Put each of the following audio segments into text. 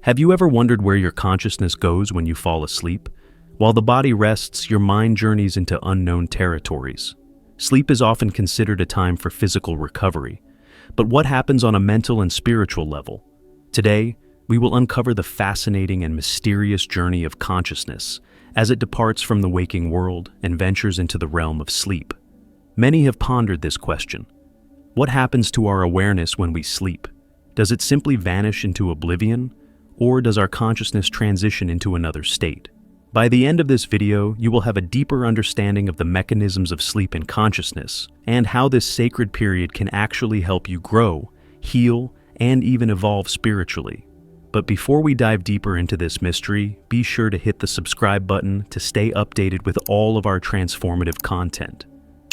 Have you ever wondered where your consciousness goes when you fall asleep? While the body rests, your mind journeys into unknown territories. Sleep is often considered a time for physical recovery. But what happens on a mental and spiritual level? Today, we will uncover the fascinating and mysterious journey of consciousness as it departs from the waking world and ventures into the realm of sleep. Many have pondered this question. What happens to our awareness when we sleep? Does it simply vanish into oblivion? Or does our consciousness transition into another state? By the end of this video, you will have a deeper understanding of the mechanisms of sleep and consciousness, and how this sacred period can actually help you grow, heal, and even evolve spiritually. But before we dive deeper into this mystery, be sure to hit the subscribe button to stay updated with all of our transformative content.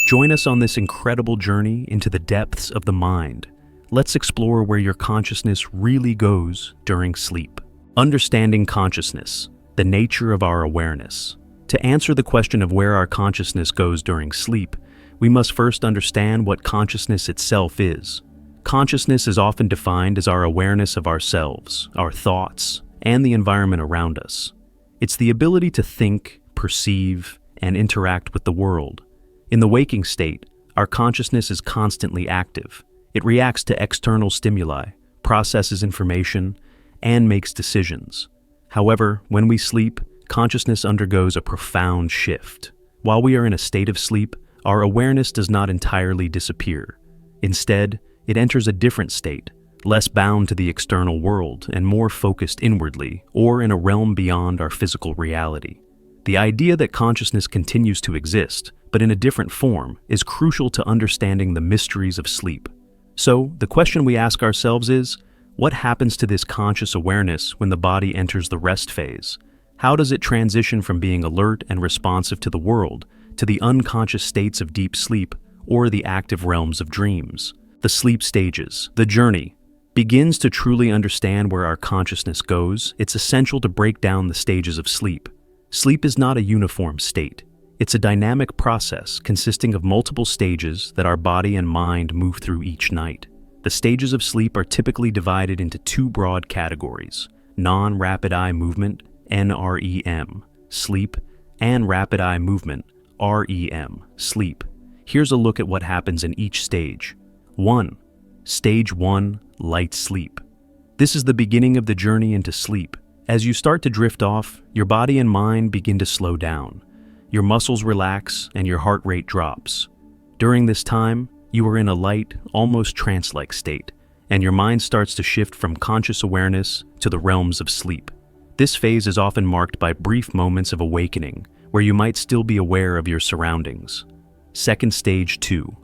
Join us on this incredible journey into the depths of the mind. Let's explore where your consciousness really goes during sleep. Understanding consciousness, the nature of our awareness. To answer the question of where our consciousness goes during sleep, we must first understand what consciousness itself is. Consciousness is often defined as our awareness of ourselves, our thoughts, and the environment around us. It's the ability to think, perceive, and interact with the world. In the waking state, our consciousness is constantly active. It reacts to external stimuli, processes information, and makes decisions. However, when we sleep, consciousness undergoes a profound shift. While we are in a state of sleep, our awareness does not entirely disappear. Instead, it enters a different state, less bound to the external world and more focused inwardly, or in a realm beyond our physical reality. The idea that consciousness continues to exist, but in a different form, is crucial to understanding the mysteries of sleep. So, the question we ask ourselves is, what happens to this conscious awareness when the body enters the rest phase? How does it transition from being alert and responsive to the world to the unconscious states of deep sleep or the active realms of dreams? The sleep stages, the journey. Begins to truly understand where our consciousness goes, it's essential to break down the stages of sleep. Sleep is not a uniform state. It's a dynamic process consisting of multiple stages that our body and mind move through each night. The stages of sleep are typically divided into two broad categories: non-rapid eye movement, NREM, sleep, and rapid eye movement, REM, sleep. Here's a look at what happens in each stage. 1. Stage 1, light sleep. This is the beginning of the journey into sleep. As you start to drift off, your body and mind begin to slow down. Your muscles relax and your heart rate drops. During this time, you are in a light, almost trance-like state, and your mind starts to shift from conscious awareness to the realms of sleep. This phase is often marked by brief moments of awakening, where you might still be aware of your surroundings. Second stage 2,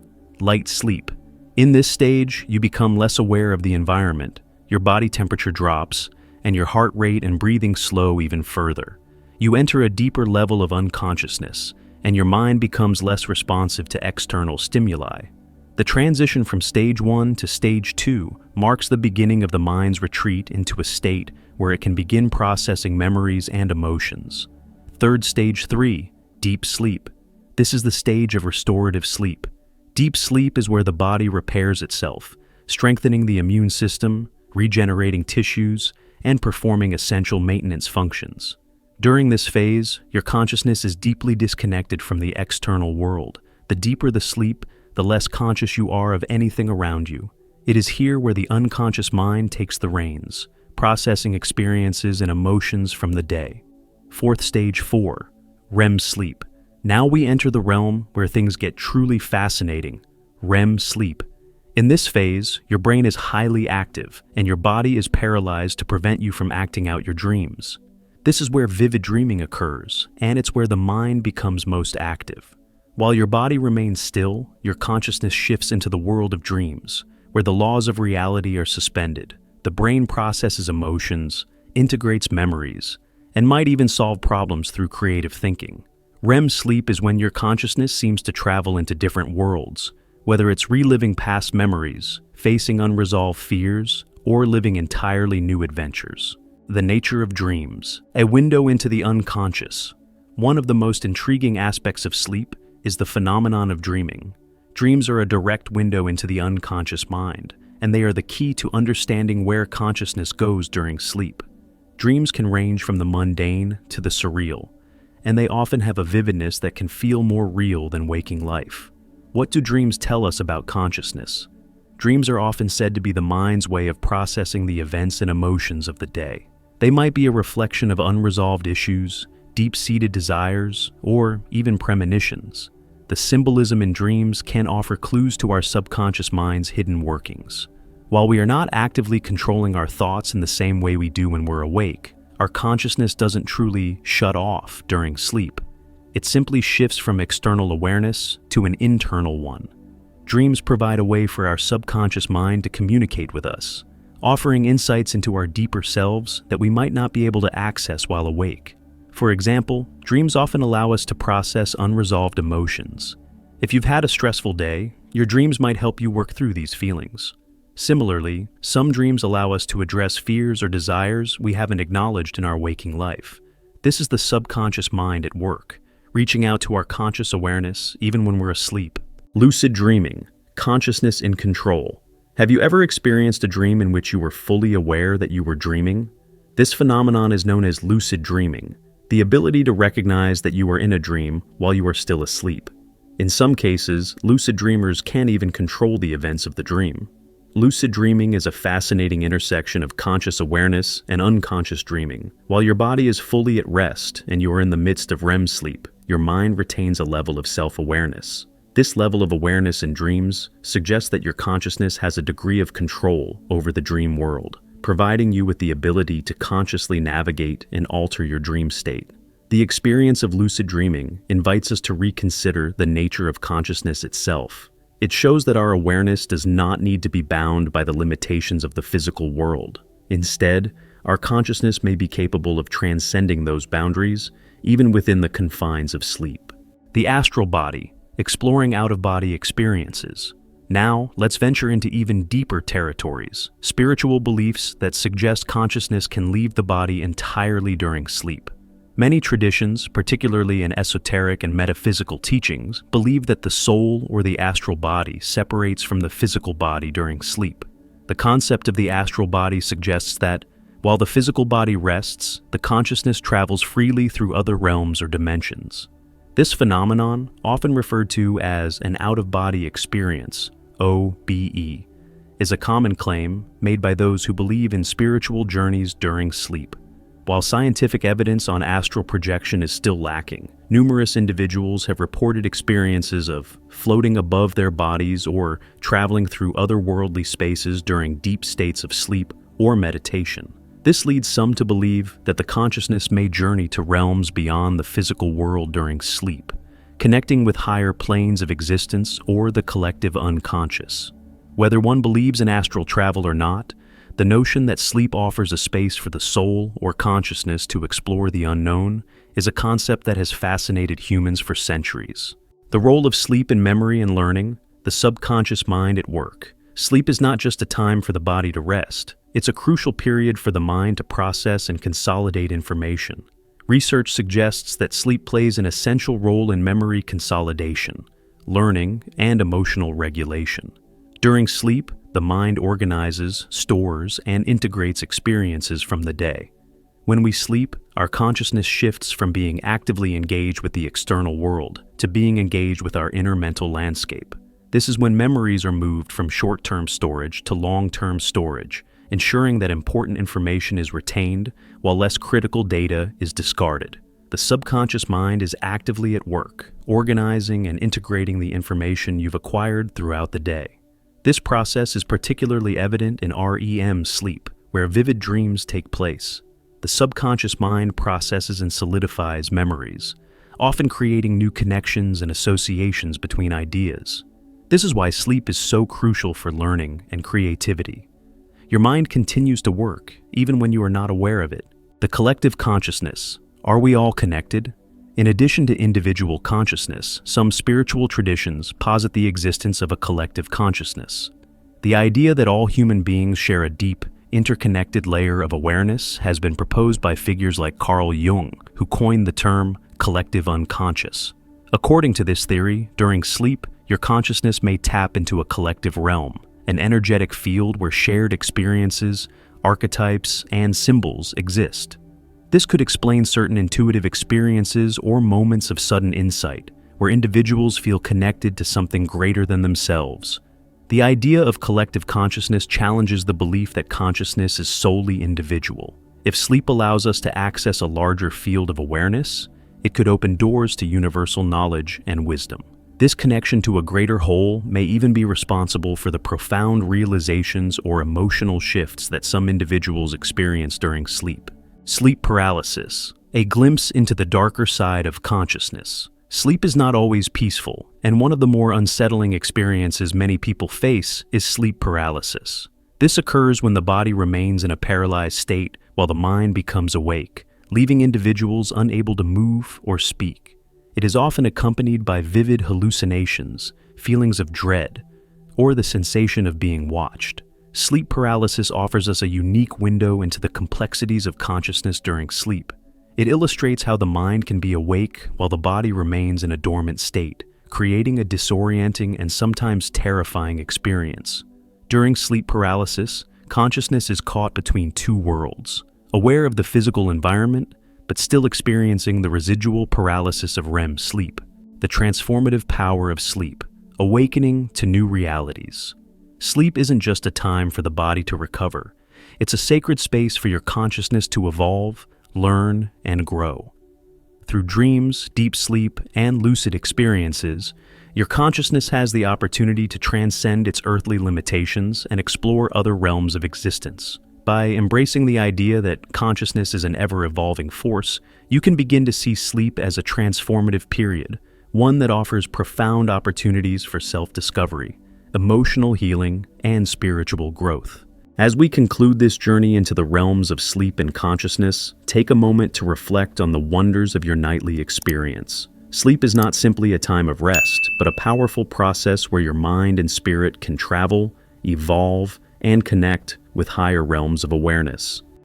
light sleep. In this stage, you become less aware of the environment, your body temperature drops, and your heart rate and breathing slow even further. You enter a deeper level of unconsciousness, and your mind becomes less responsive to external stimuli. The transition from stage 1 to stage 2 marks the beginning of the mind's retreat into a state where it can begin processing memories and emotions. Third stage 3, deep sleep. This is the stage of restorative sleep. Deep sleep is where the body repairs itself, strengthening the immune system, regenerating tissues, and performing essential maintenance functions. During this phase, your consciousness is deeply disconnected from the external world. The deeper the sleep, the less conscious you are of anything around you. It is here where the unconscious mind takes the reins, processing experiences and emotions from the day. Fourth stage 4, REM sleep. Now we enter the realm where things get truly fascinating, REM sleep. In this phase, your brain is highly active and your body is paralyzed to prevent you from acting out your dreams. This is where vivid dreaming occurs, and it's where the mind becomes most active. While your body remains still, your consciousness shifts into the world of dreams, where the laws of reality are suspended. The brain processes emotions, integrates memories, and might even solve problems through creative thinking. REM sleep is when your consciousness seems to travel into different worlds, whether it's reliving past memories, facing unresolved fears, or living entirely new adventures. The nature of dreams, a window into the unconscious. One of the most intriguing aspects of sleep is the phenomenon of dreaming. Dreams are a direct window into the unconscious mind, and they are the key to understanding where consciousness goes during sleep. Dreams can range from the mundane to the surreal, and they often have a vividness that can feel more real than waking life. What do dreams tell us about consciousness? Dreams are often said to be the mind's way of processing the events and emotions of the day. They might be a reflection of unresolved issues, deep-seated desires, or even premonitions. The symbolism in dreams can offer clues to our subconscious mind's hidden workings. While we are not actively controlling our thoughts in the same way we do when we're awake, our consciousness doesn't truly shut off during sleep. It simply shifts from external awareness to an internal one. Dreams provide a way for our subconscious mind to communicate with us, offering insights into our deeper selves that we might not be able to access while awake. For example, dreams often allow us to process unresolved emotions. If you've had a stressful day, your dreams might help you work through these feelings. Similarly, some dreams allow us to address fears or desires we haven't acknowledged in our waking life. This is the subconscious mind at work, reaching out to our conscious awareness even when we're asleep. Lucid dreaming, consciousness in control. Have you ever experienced a dream in which you were fully aware that you were dreaming? This phenomenon is known as lucid dreaming, the ability to recognize that you are in a dream while you are still asleep. In some cases, lucid dreamers can't even control the events of the dream. Lucid dreaming is a fascinating intersection of conscious awareness and unconscious dreaming. While your body is fully at rest and you are in the midst of REM sleep, your mind retains a level of self-awareness. This level of awareness in dreams suggests that your consciousness has a degree of control over the dream world, providing you with the ability to consciously navigate and alter your dream state. The experience of lucid dreaming invites us to reconsider the nature of consciousness itself. It shows that our awareness does not need to be bound by the limitations of the physical world. Instead, our consciousness may be capable of transcending those boundaries, even within the confines of sleep. The astral body, exploring out-of-body experiences. Now, let's venture into even deeper territories, spiritual beliefs that suggest consciousness can leave the body entirely during sleep. Many traditions, particularly in esoteric and metaphysical teachings, believe that the soul or the astral body separates from the physical body during sleep. The concept of the astral body suggests that, while the physical body rests, the consciousness travels freely through other realms or dimensions. This phenomenon, often referred to as an out-of-body experience, OBE, is a common claim made by those who believe in spiritual journeys during sleep. While scientific evidence on astral projection is still lacking, numerous individuals have reported experiences of floating above their bodies or traveling through otherworldly spaces during deep states of sleep or meditation. This leads some to believe that the consciousness may journey to realms beyond the physical world during sleep, connecting with higher planes of existence or the collective unconscious. Whether one believes in astral travel or not, the notion that sleep offers a space for the soul or consciousness to explore the unknown is a concept that has fascinated humans for centuries. The role of sleep in memory and learning, the subconscious mind at work. Sleep is not just a time for the body to rest. It's a crucial period for the mind to process and consolidate information. Research suggests that sleep plays an essential role in memory consolidation, learning, and emotional regulation. During sleep, the mind organizes, stores, and integrates experiences from the day. When we sleep, our consciousness shifts from being actively engaged with the external world to being engaged with our inner mental landscape. This is when memories are moved from short-term storage to long-term storage, ensuring that important information is retained while less critical data is discarded. The subconscious mind is actively at work, organizing and integrating the information you've acquired throughout the day. This process is particularly evident in REM sleep, where vivid dreams take place. The subconscious mind processes and solidifies memories, often creating new connections and associations between ideas. This is why sleep is so crucial for learning and creativity. Your mind continues to work, even when you are not aware of it. The collective consciousness. Are we all connected? In addition to individual consciousness, some spiritual traditions posit the existence of a collective consciousness. The idea that all human beings share a deep, interconnected layer of awareness has been proposed by figures like Carl Jung, who coined the term collective unconscious. According to this theory, during sleep, your consciousness may tap into a collective realm, an energetic field where shared experiences, archetypes, and symbols exist. This could explain certain intuitive experiences or moments of sudden insight, where individuals feel connected to something greater than themselves. The idea of collective consciousness challenges the belief that consciousness is solely individual. If sleep allows us to access a larger field of awareness, it could open doors to universal knowledge and wisdom. This connection to a greater whole may even be responsible for the profound realizations or emotional shifts that some individuals experience during sleep. Sleep paralysis, a glimpse into the darker side of consciousness. Sleep is not always peaceful, and one of the more unsettling experiences many people face is sleep paralysis. This occurs when the body remains in a paralyzed state while the mind becomes awake, leaving individuals unable to move or speak. It is often accompanied by vivid hallucinations, feelings of dread, or the sensation of being watched. Sleep paralysis offers us a unique window into the complexities of consciousness during sleep. It illustrates how the mind can be awake while the body remains in a dormant state, creating a disorienting and sometimes terrifying experience. During sleep paralysis, consciousness is caught between two worlds, aware of the physical environment, but still experiencing the residual paralysis of REM sleep, the transformative power of sleep, awakening to new realities. Sleep isn't just a time for the body to recover. It's a sacred space for your consciousness to evolve, learn, and grow. Through dreams, deep sleep, and lucid experiences, your consciousness has the opportunity to transcend its earthly limitations and explore other realms of existence. By embracing the idea that consciousness is an ever-evolving force, you can begin to see sleep as a transformative period, one that offers profound opportunities for self-discovery, emotional healing, and spiritual growth. As we conclude this journey into the realms of sleep and consciousness, take a moment to reflect on the wonders of your nightly experience. Sleep is not simply a time of rest, but a powerful process where your mind and spirit can travel, evolve, and connect with higher realms of awareness.